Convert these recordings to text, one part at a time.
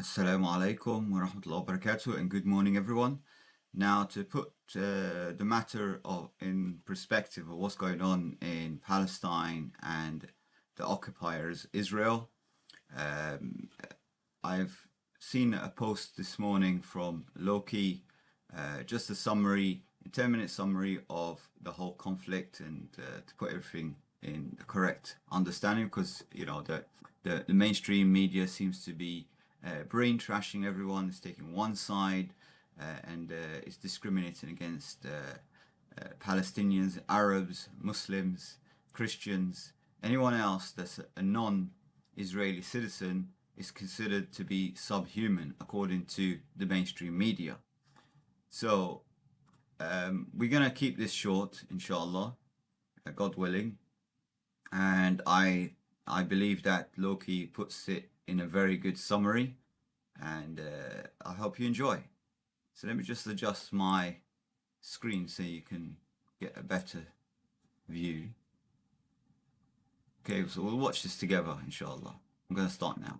Assalamu alaikum wa rahmatullahi wa barakatuh, and good morning everyone. Now, to put the matter in perspective of what's going on in Palestine and the occupiers Israel, I've seen a post this morning from Lowkey, just a 10-minute summary of the whole conflict, and to put everything in the correct understanding, because the mainstream media seems to be brain trashing everyone. It's taking one side and it's discriminating against Palestinians, Arabs, Muslims, Christians. Anyone else that's a non-Israeli citizen is considered to be subhuman according to the mainstream media. So we're gonna keep this short, inshallah, God willing, and I believe that Lowkey puts it in a very good summary, and I hope you enjoy. So let me just adjust my screen so you can get a better view. Okay, so we'll watch this together, inshallah. I'm going to start now.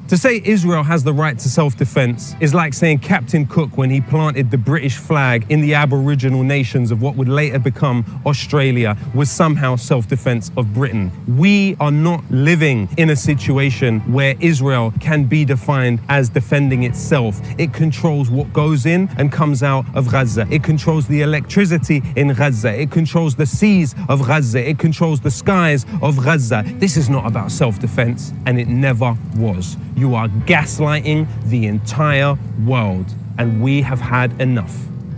To say Israel has the right to self-defense is like saying Captain Cook, when he planted the British flag in the Aboriginal nations of what would later become Australia, was somehow self-defense of Britain. We are not living in a situation where Israel can be defined as defending itself. It controls what goes in and comes out of Gaza. It controls the electricity in Gaza. It controls the seas of Gaza. It controls the skies of Gaza. This is not about self-defense, and it never was. You are gaslighting the entire world, and we have had enough.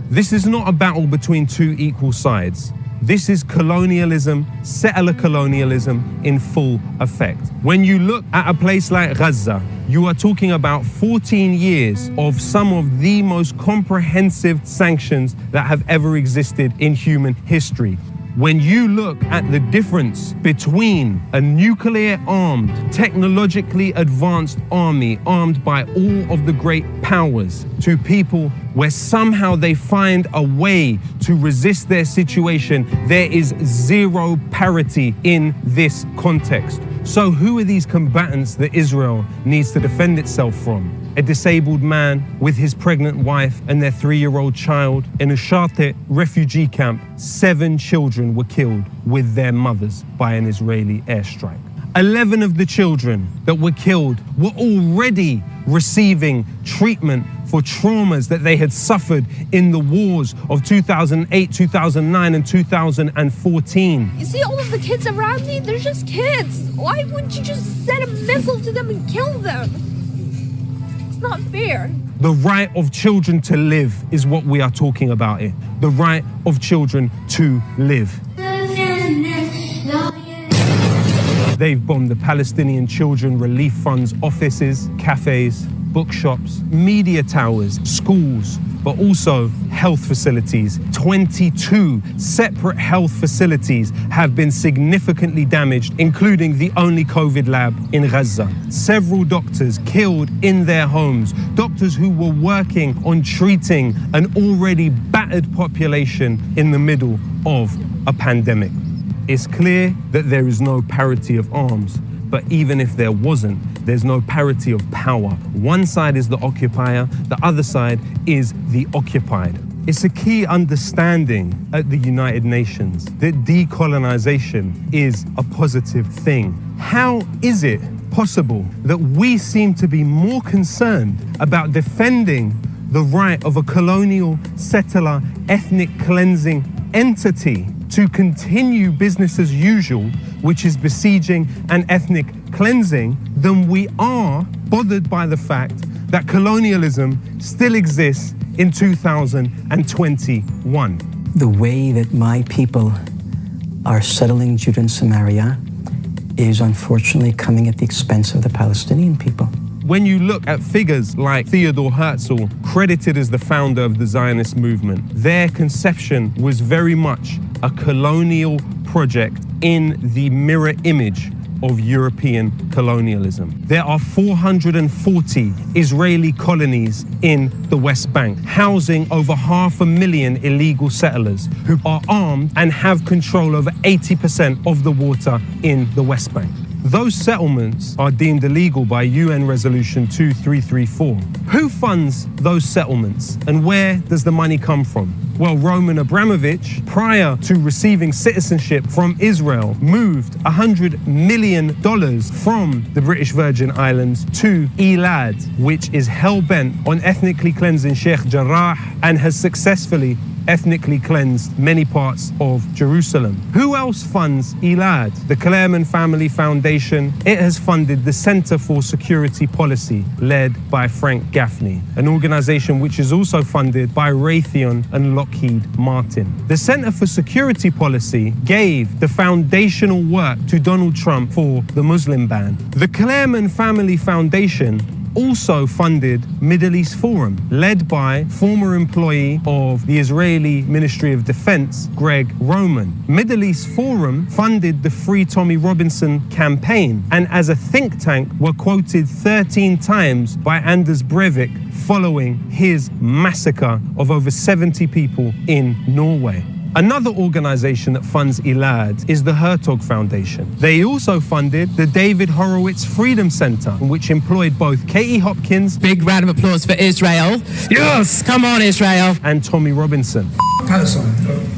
This is not a battle between two equal sides. This is colonialism, settler colonialism in full effect. When you look at a place like Gaza, you are talking about 14 years of some of the most comprehensive sanctions that have ever existed in human history. When you look at the difference between a nuclear-armed, technologically advanced army armed by all of the great powers to people where somehow they find a way to resist their situation, there is zero parity in this context. So who are these combatants that Israel needs to defend itself from? A disabled man with his pregnant wife and their 3-year-old child in a Shateh refugee camp. 7 children were killed with their mothers by an Israeli airstrike. 11 of the children that were killed were already receiving treatment for traumas that they had suffered in the wars of 2008, 2009, and 2014. You see all of the kids around me? They're just kids. Why wouldn't you just send a missile to them and kill them? It's not fair. The right of children to live is what we are talking about here. The right of children to live. They've bombed the Palestinian Children Relief Fund's offices, cafes, bookshops, media towers, schools, but also health facilities. 22 separate health facilities have been significantly damaged, including the only COVID lab in Gaza. Several doctors killed in their homes, doctors who were working on treating an already battered population in the middle of a pandemic. It's clear that there is no parity of arms, but even if there wasn't, there's no parity of power. One side is the occupier, the other side is the occupied. It's a key understanding at the United Nations that decolonization is a positive thing. How is it possible that we seem to be more concerned about defending the right of a colonial, settler, ethnic cleansing entity to continue business as usual, which is besieging and ethnic cleansing, than we are bothered by the fact that colonialism still exists in 2021. The way that my people are settling Judah and Samaria is unfortunately coming at the expense of the Palestinian people. When you look at figures like Theodor Herzl, credited as the founder of the Zionist movement, their conception was very much a colonial project in the mirror image of European colonialism. There are 440 Israeli colonies in the West Bank, housing over 500,000 illegal settlers who are armed and have control over 80% of the water in the West Bank. Those settlements are deemed illegal by UN Resolution 2334. Who funds those settlements and where does the money come from? Well, Roman Abramovich, prior to receiving citizenship from Israel, moved $100 million from the British Virgin Islands to Elad, which is hell-bent on ethnically cleansing Sheikh Jarrah and has successfully ethnically cleansed many parts of Jerusalem. Who else funds Elad? The Clermont Family Foundation. It has funded the Center for Security Policy, led by Frank Gaffney, an organization which is also funded by Raytheon and Lockheed Martin. The Center for Security Policy gave the foundational work to Donald Trump for the Muslim ban. The Clermont Family Foundation also funded Middle East Forum, led by former employee of the Israeli Ministry of Defense, Greg Roman. Middle East Forum funded the Free Tommy Robinson campaign, and as a think tank were quoted 13 times by Anders Breivik following his massacre of over 70 people in Norway. Another organization that funds Elad is the Hertog Foundation. They also funded the David Horowitz Freedom Center, which employed both Katie Hopkins, big round of applause for Israel. Yes, come on Israel. And Tommy Robinson. Palestine.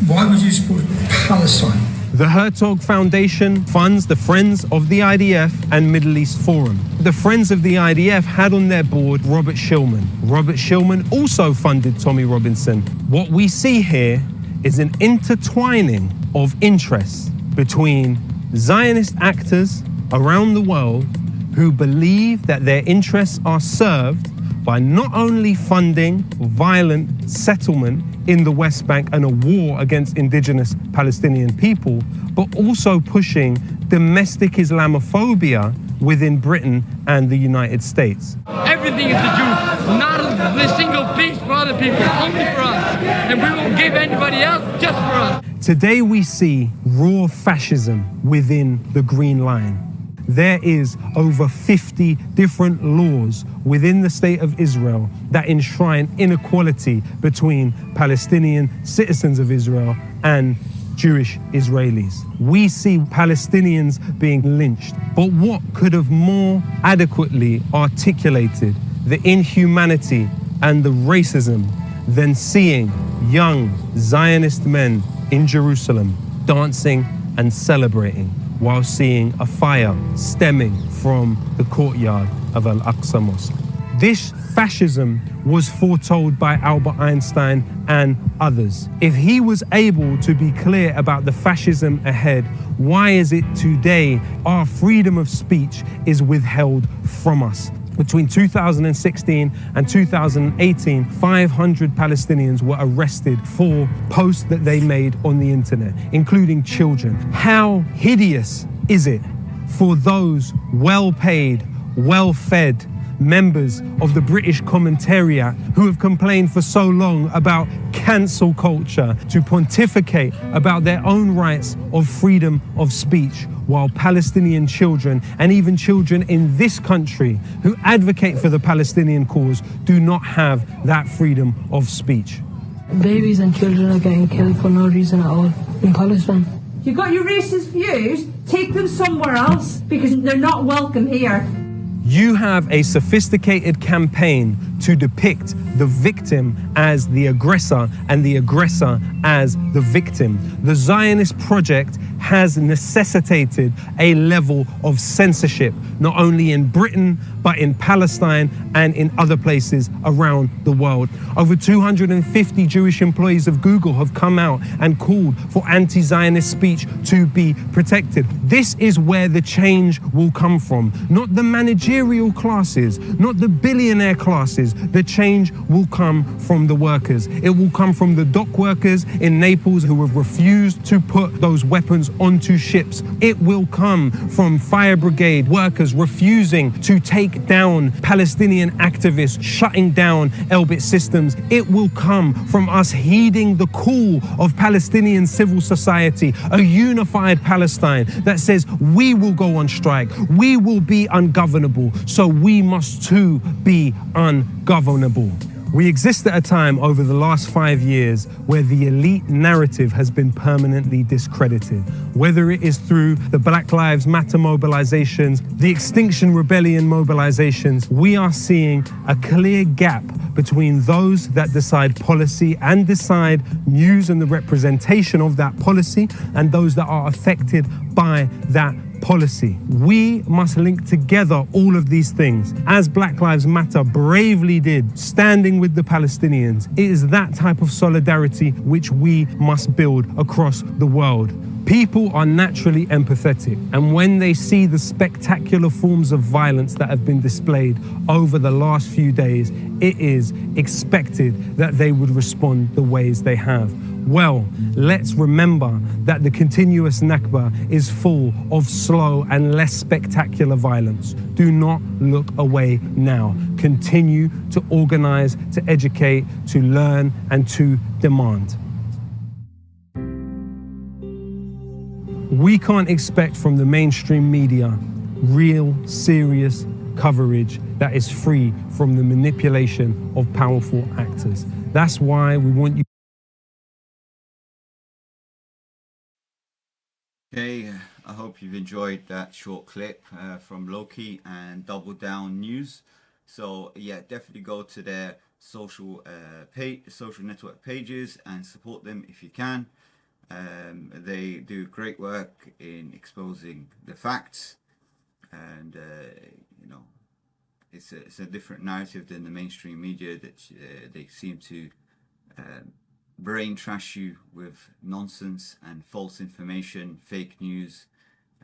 Why would you support Palestine? The Hertog Foundation funds the Friends of the IDF and Middle East Forum. The Friends of the IDF had on their board Robert Shillman. Robert Shillman also funded Tommy Robinson. What we see here is an intertwining of interests between Zionist actors around the world who believe that their interests are served by not only funding violent settlement in the West Bank and a war against indigenous Palestinian people, but also pushing domestic Islamophobia within Britain and the United States. Everything is the Jews, not a single piece for other people, only for us. And we won't give anybody else, just for us. Today we see raw fascism within the Green Line. There is over 50 different laws within the state of Israel that enshrine inequality between Palestinian citizens of Israel and Jewish Israelis. We see Palestinians being lynched, but what could have more adequately articulated the inhumanity and the racism than seeing young Zionist men in Jerusalem dancing and celebrating while seeing a fire stemming from the courtyard of Al-Aqsa Mosque. This fascism was foretold by Albert Einstein and others. If he was able to be clear about the fascism ahead, why is it today our freedom of speech is withheld from us? Between 2016 and 2018, 500 Palestinians were arrested for posts that they made on the internet, including children. How hideous is it for those well-paid, well-fed members of the British commentariat who have complained for so long about cancel culture to pontificate about their own rights of freedom of speech, while Palestinian children and even children in this country who advocate for the Palestinian cause do not have that freedom of speech. Babies and children are getting killed for no reason at all in Palestine. You've got your racist views, take them somewhere else because they're not welcome here. You have a sophisticated campaign to depict the victim as the aggressor and the aggressor as the victim. The Zionist project has necessitated a level of censorship, not only in Britain, but in Palestine and in other places around the world. Over 250 Jewish employees of Google have come out and called for anti-Zionist speech to be protected. This is where the change will come from, not the managerial classes, not the billionaire classes. The change will come from the workers. It will come from the dock workers in Naples who have refused to put those weapons onto ships. It will come from fire brigade workers refusing to take down Palestinian activists, shutting down Elbit systems. It will come from us heeding the call of Palestinian civil society, a unified Palestine that says we will go on strike, we will be ungovernable, so we must too be ungovernable. We exist at a time over the last 5 years where the elite narrative has been permanently discredited. Whether it is through the Black Lives Matter mobilizations, the Extinction Rebellion mobilizations, we are seeing a clear gap between those that decide policy and decide news and the representation of that policy and those that are affected by that policy. We must link together all of these things, as Black Lives Matter bravely did, standing with the Palestinians. It is that type of solidarity which we must build across the world. People are naturally empathetic, and when they see the spectacular forms of violence that have been displayed over the last few days, it is expected that they would respond the ways they have. Well, let's remember that the continuous Nakba is full of slow and less spectacular violence. Do not look away now. Continue to organize, to educate, to learn, and to demand. We can't expect from the mainstream media real, serious coverage that is free from the manipulation of powerful actors. That's why we want you. Okay, I hope you've enjoyed that short clip from Lowkey and Double Down News. So yeah, definitely go to their social network pages and support them if you can. They do great work in exposing the facts, and you know, it's a different narrative than the mainstream media that they seem to brain trash you with nonsense and false information, fake news.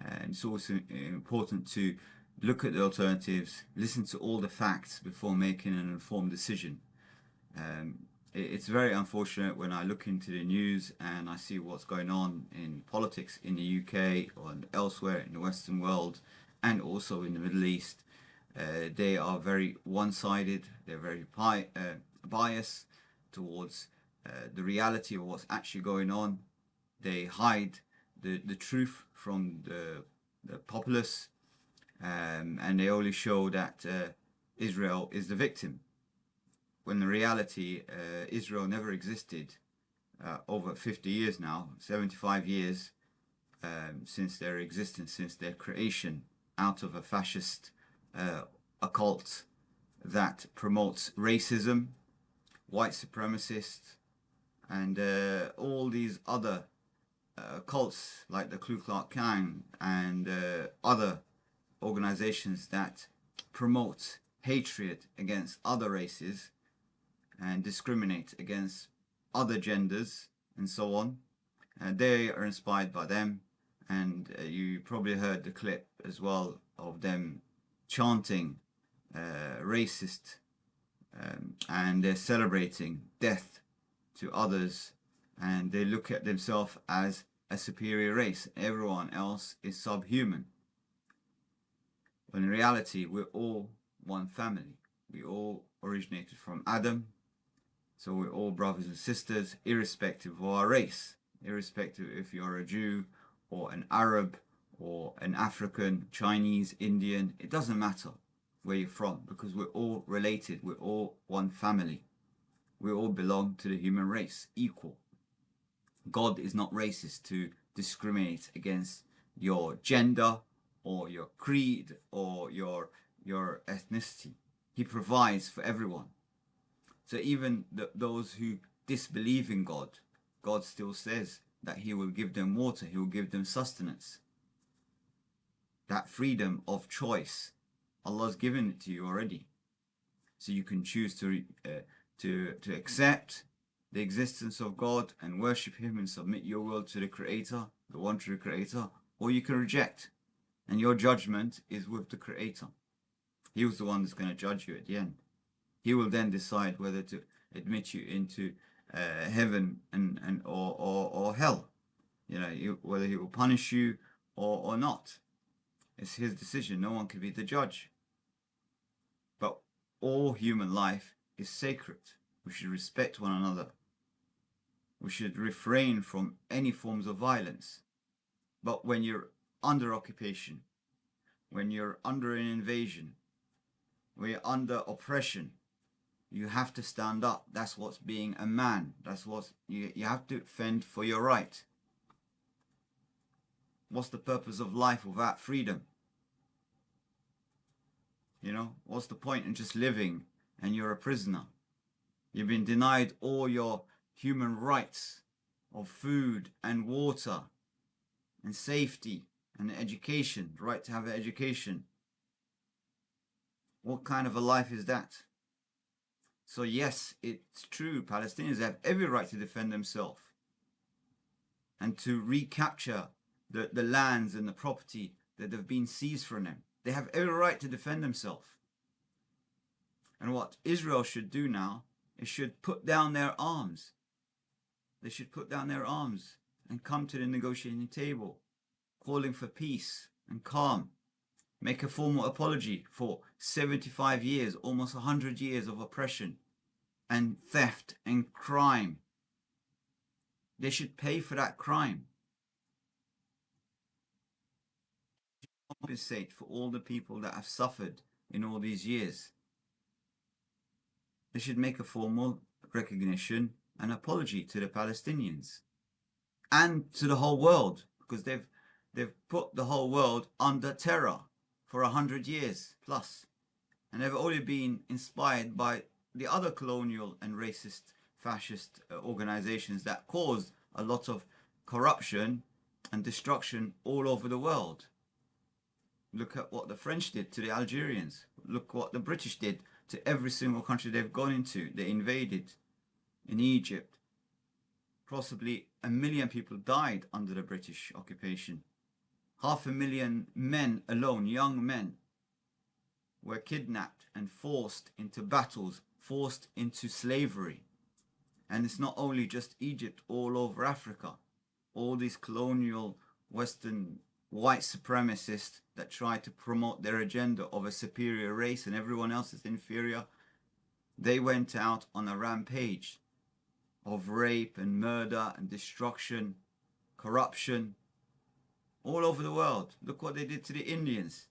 And it's also important to look at the alternatives, listen to all the facts before making an informed decision. It's very unfortunate when I look into the news and I see what's going on in politics in the UK or elsewhere in the Western world and also in the Middle East. They are very one-sided, they're very biased towards the reality of what's actually going on. They hide the truth from the populace, and they only show that Israel is the victim, when in reality Israel never existed. Over 50 years now, 75 years since their existence, since their creation out of a fascist occult that promotes racism, white supremacists, and all these other cults like the Ku Klux Klan and other organizations that promote hatred against other races and discriminate against other genders and so on. They are inspired by them, and you probably heard the clip as well of them chanting racist, and they're celebrating death to others, and they look at themselves as a superior race. Everyone else is subhuman. When in reality, we're all one family. We all originated from Adam, so we're all brothers and sisters, irrespective of our race, irrespective if you're a Jew or an Arab or an African, Chinese, Indian. It doesn't matter where you're from, because we're all related. We're all one family. We all belong to the human race, equal. God is not racist to discriminate against your gender or your creed or your ethnicity. He provides for everyone. So even those who disbelieve in God, God still says that he will give them water, he will give them sustenance. That freedom of choice, Allah's given it to you already. So you can choose to accept the existence of God and worship him and submit your will to the Creator, the one true Creator, or you can reject. And your judgment is with the Creator. He was the one that's going to judge you at the end. He will then decide whether to admit you into heaven or hell. You know, whether he will punish you or not. It's his decision. No one can be the judge. But all human life is sacred. We should respect one another. We should refrain from any forms of violence. But when you're under occupation, when you're under an invasion, when you're under oppression, You have to stand up. That's what's being a man. That's what you have to fend for your right. What's the purpose of life without freedom? You know, what's the point in just living and you're a prisoner? You've been denied all your human rights of food and water and safety and education, the right to have an education. What kind of a life is that? So yes, it's true, Palestinians have every right to defend themselves and to recapture the lands and the property that have been seized from them. They have every right to defend themselves. And what Israel should do now is should put down their arms. They should put down their arms and come to the negotiating table, calling for peace and calm. Make a formal apology for 75 years, almost 100 years of oppression and theft and crime. They should pay for that crime. Compensate for all the people that have suffered in all these years. They should make a formal recognition and apology to the Palestinians and to the whole world, because they've put the whole world under terror for 100 years plus, and they've only been inspired by the other colonial and racist fascist organizations that caused a lot of corruption and destruction all over the world. Look at what the French did to the Algerians. Look what the British did to every single country they've gone into. They invaded in Egypt. Possibly 1 million people died under the British occupation. 500,000 men alone, young men, were kidnapped and forced into battles, forced into slavery. And it's not only just Egypt, all over Africa. All these colonial Western white supremacists that try to promote their agenda of a superior race and everyone else is inferior, they went out on a rampage of rape and murder and destruction, corruption, all over the world. Look what they did to the Indians.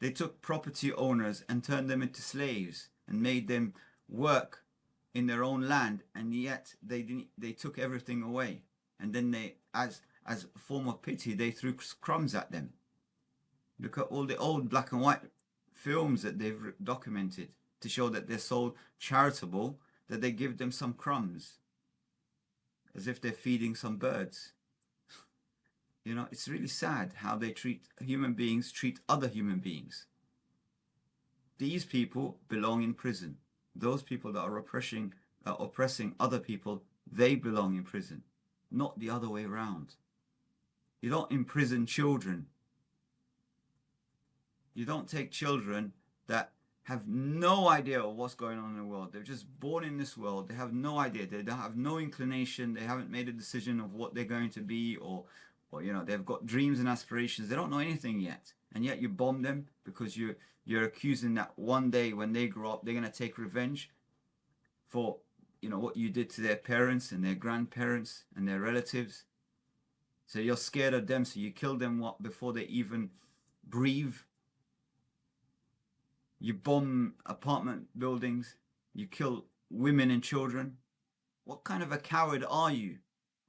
They took property owners and turned them into slaves and made them work in their own land, and yet they took everything away. And then they, as a form of pity, they threw crumbs at them. Look at all the old black and white films that they've documented to show that they're so charitable that they give them some crumbs, as if they're feeding some birds. You know, it's really sad how they treat human beings, treat other human beings. These people belong in prison. Those people that are oppressing other people, they belong in prison, not the other way around. You don't imprison children. You don't take children that have no idea of what's going on in the world. They're just born in this world. They have no idea. They don't have no inclination. They haven't made a decision of what they're going to be, or you know, they've got dreams and aspirations. They don't know anything yet. And yet you bomb them because you're accusing that one day when they grow up, they're going to take revenge for, you know, what you did to their parents and their grandparents and their relatives. So you're scared of them, so you kill them before they even breathe. You bomb apartment buildings. You kill women and children. What kind of a coward are you,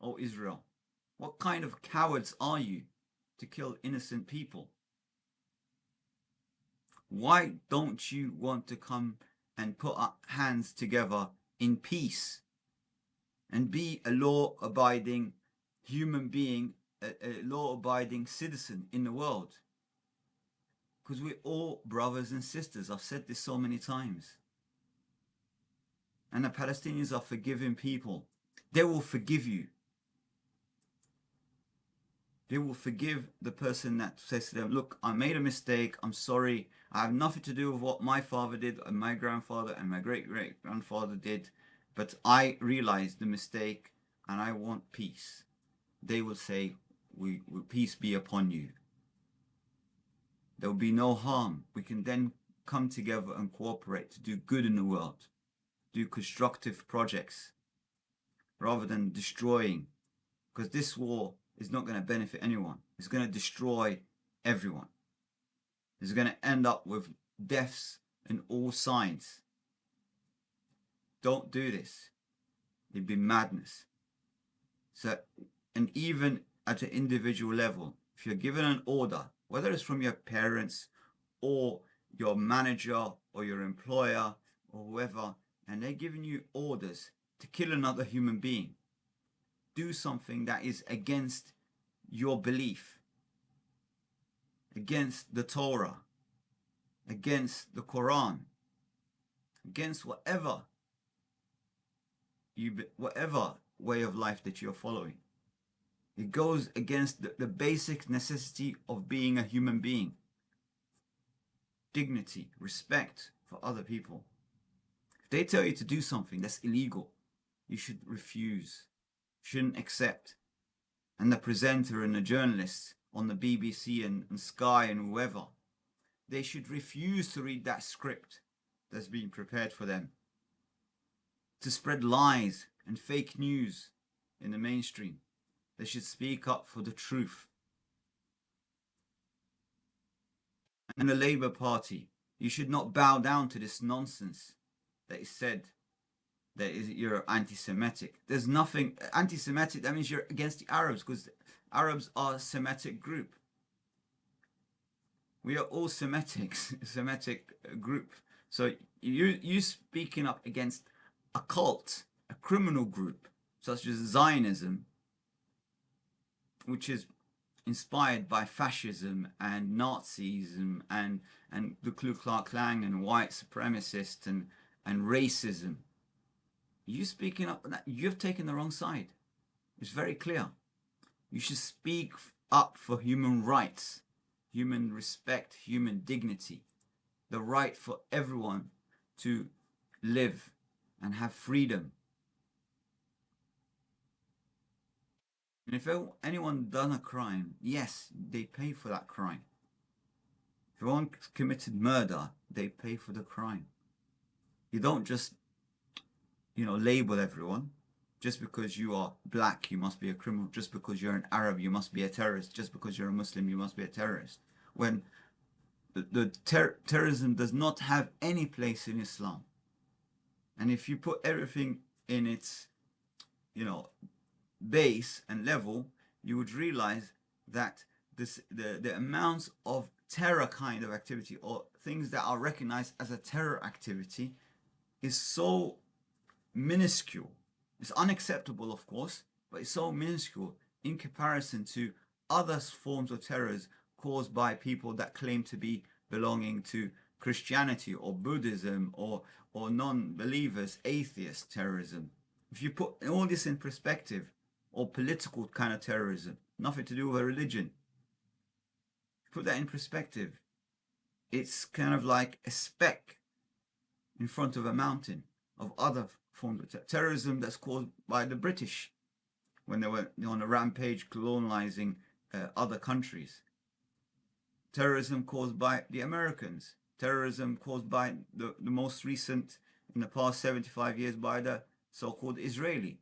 O Israel? What kind of cowards are you to kill innocent people? Why don't you want to come and put our hands together in peace and be a law-abiding human being, a law-abiding citizen in the world? Because we're all brothers and sisters. I've said this so many times. And the Palestinians are forgiving people. They will forgive you. They will forgive the person that says to them, look, I made a mistake. I'm sorry. I have nothing to do with what my father did and my grandfather and my great-great-grandfather did. But I realized the mistake and I want peace. They will say, peace be upon you. There will be no harm. We can then come together and cooperate to do good in the world. Do constructive projects rather than destroying. Because this war is not going to benefit anyone. It's going to destroy everyone. It's going to end up with deaths in all sides. Don't do this. It'd be madness. So, and even at an individual level, if you're given an order, whether it's from your parents or your manager or your employer or whoever, and they're giving you orders to kill another human being, do something that is against your belief, against the Torah, against the Quran, against whatever way of life that you're following. It goes against the basic necessity of being a human being. Dignity, respect for other people. If they tell you to do something that's illegal, you should refuse, shouldn't accept. And the presenter and the journalists on the BBC and Sky and whoever, they should refuse to read that script that's being prepared for them, to spread lies and fake news in the mainstream. They should speak up for the truth. And the Labour Party, you should not bow down to this nonsense that is said that you're anti-Semitic. There's nothing anti-Semitic. That means you're against the Arabs, because Arabs are a Semitic group. We are all Semitics, Semitic group. So you speaking up against a cult, a criminal group, such as Zionism, which is inspired by fascism and Nazism and the Ku Klux Klan and white supremacists and racism. You speaking up, you've taken the wrong side. It's very clear. You should speak up for human rights, human respect, human dignity, the right for everyone to live and have freedom. And if anyone done a crime, yes, they pay for that crime. If anyone committed murder, they pay for the crime. You don't just, label everyone. Just because you are black, you must be a criminal. Just because you're an Arab, you must be a terrorist. Just because you're a Muslim, you must be a terrorist. When terrorism does not have any place in Islam. And if you put everything in its, base and level, you would realize that the amounts of terror kind of activity or things that are recognized as a terror activity is so minuscule. It's unacceptable, of course, but it's so minuscule in comparison to other forms of terrors caused by people that claim to be belonging to Christianity or Buddhism or non-believers, atheist terrorism. If you put all this in perspective, or political kind of terrorism, nothing to do with a religion, put that in perspective, it's kind of like a speck in front of a mountain of other forms of terrorism that's caused by the British when they were on a rampage colonizing other countries. Terrorism caused by the Americans. Terrorism caused by the most recent, in the past 75 years, by the so-called Israeli,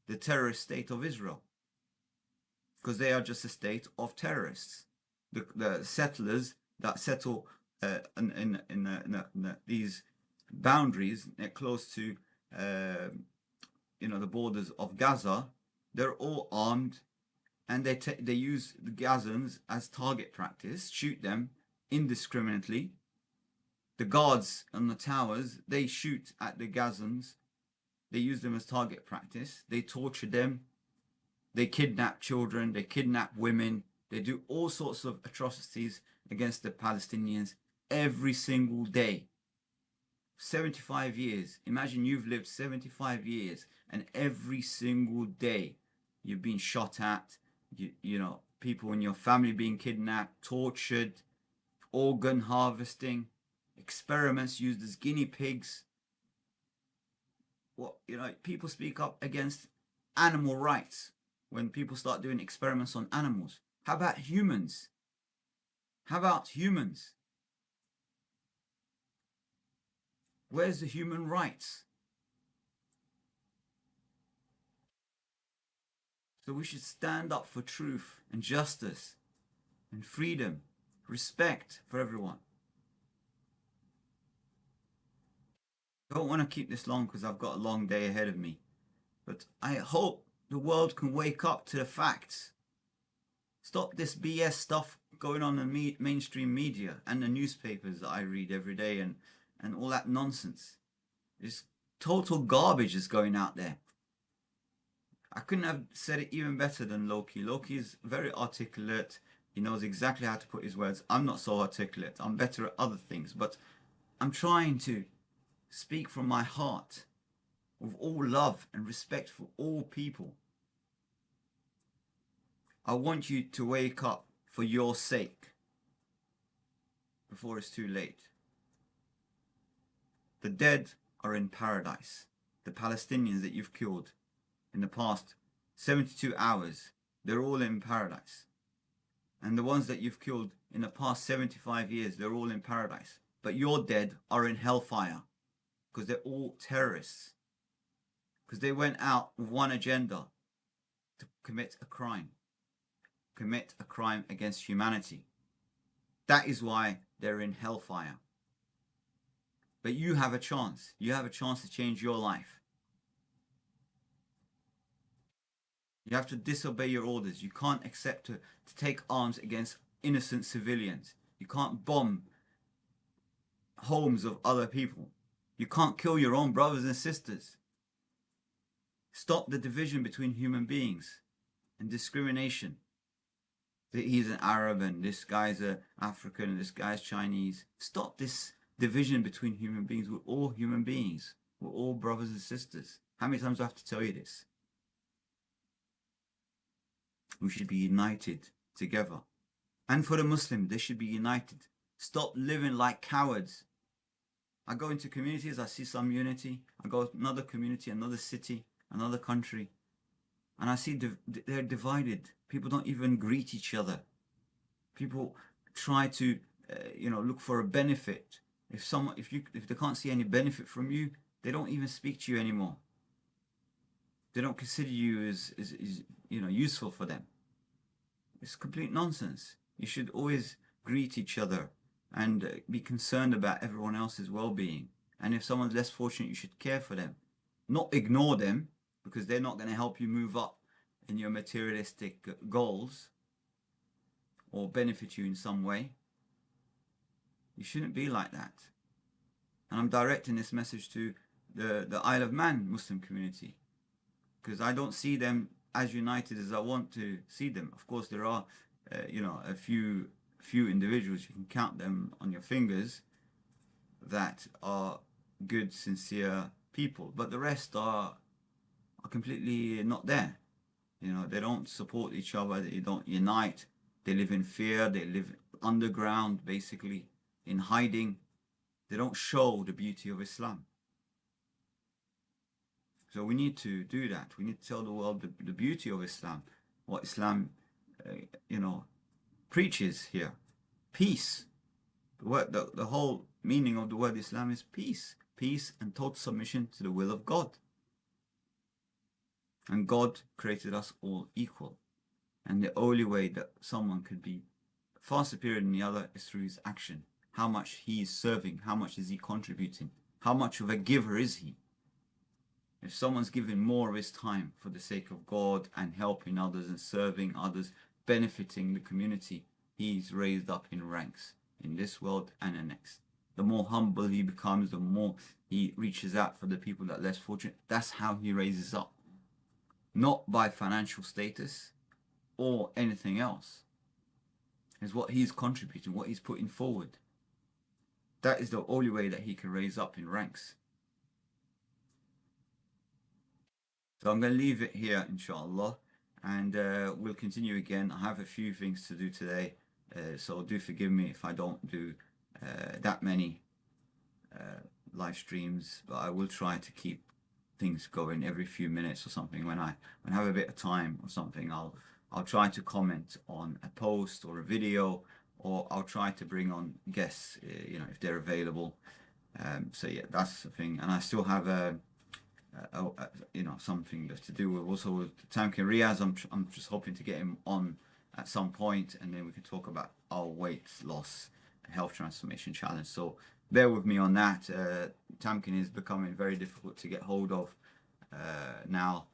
the terrorist state of Israel, because they are just a state of terrorists. The settlers that settle in these boundaries close to the borders of Gaza, they're all armed, and they use the Gazans as target practice, shoot them indiscriminately. The guards on the towers, they shoot at the Gazans. They use them as target practice. They torture them. They kidnap children. They kidnap women. They do all sorts of atrocities against the Palestinians every single day. 75 years. Imagine you've lived 75 years and every single day you've been shot at. People in your family being kidnapped, tortured, organ harvesting, experiments used as guinea pigs. People speak up against animal rights when people start doing experiments on animals. How about humans? Where's the human rights? So we should stand up for truth and justice and freedom, respect for everyone. don't want to keep this long because I've got a long day ahead of me. But I hope the world can wake up to the facts. Stop this BS stuff going on in the mainstream media and the newspapers that I read every day and all that nonsense. This total garbage is going out there. I couldn't have said it even better than Lowkey. Lowkey is very articulate. He knows exactly how to put his words. I'm not so articulate. I'm better at other things. But I'm trying to speak from my heart with all love and respect for all people. I want you to wake up for your sake before it's too late. The dead are in paradise. The Palestinians that you've killed in the past 72 hours, they're all in paradise. And the ones that you've killed in the past 75 years, they're all in paradise. But your dead are in hellfire because they're all terrorists. Because they went out with one agenda, to commit a crime. Commit a crime against humanity. That is why they're in hellfire. But you have a chance. You have a chance to change your life. You have to disobey your orders. You can't accept to take arms against innocent civilians. You can't bomb homes of other people. You can't kill your own brothers and sisters. Stop the division between human beings and discrimination. That he's an Arab and this guy's an African and this guy's Chinese. Stop this division between human beings. We're all human beings. We're all brothers and sisters. How many times do I have to tell you this? We should be united together. And for the Muslim, they should be united. Stop living like cowards. I go into communities, I see some unity. I go to another community, another city, another country, and I see they're divided. People don't even greet each other. People try to, look for a benefit. If they can't see any benefit from you, they don't even speak to you anymore. They don't consider you as useful for them. It's complete nonsense. You should always greet each other and be concerned about everyone else's well-being. And if someone's less fortunate, you should care for them. Not ignore them, because they're not going to help you move up in your materialistic goals or benefit you in some way. You shouldn't be like that. And I'm directing this message to the Isle of Man Muslim community, because I don't see them as united as I want to see them. Of course, there are, a few individuals, you can count them on your fingers, that are good, sincere people, but the rest are completely not there. They don't support each other, they don't unite, they live in fear, they live underground, basically, in hiding. They don't show the beauty of Islam. So we need to do that. We need to tell the world the beauty of Islam, what Islam, preaches here. Peace. The whole meaning of the word Islam is peace. Peace and total submission to the will of God. And God created us all equal. And the only way that someone could be far superior than the other is through his action. How much he is serving, how much is he contributing, how much of a giver is he? If someone's giving more of his time for the sake of God and helping others and serving others, benefiting the community, he's raised up in ranks in this world and the next. The more humble he becomes, the more he reaches out for the people that are less fortunate. That's how he raises up. Not by financial status or anything else. It's what he's contributing, what he's putting forward. That is the only way that he can raise up in ranks. So I'm going to leave it here, inshallah, and we'll continue again. I have a few things to do today, so do forgive me if I don't do that many live streams, but I will try to keep things going every few minutes or something. When I have a bit of time or something, I'll try to comment on a post or a video, or I'll try to bring on guests, if they're available. So yeah, that's the thing. And I still have something to do with also with Tamkin Riaz. I'm just hoping to get him on at some point, and then we can talk about our weight loss health transformation challenge. So bear with me on that. Tamkin is becoming very difficult to get hold of now,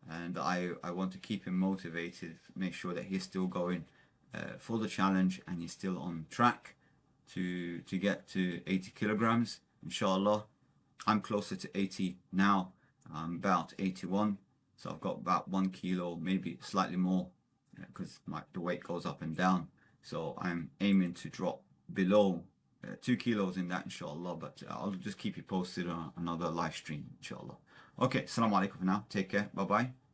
and I want to keep him motivated, make sure that he's still going for the challenge and he's still on track to get to 80 kilograms, inshallah. I'm closer to 80 now. I'm about 81, so I've got about 1 kilo, maybe slightly more, because the weight goes up and down. So I'm aiming to drop below 2 kilos in that, inshallah. But I'll just keep you posted on another live stream, inshallah. Okay, assalamu alaikum for now. Take care. Bye bye.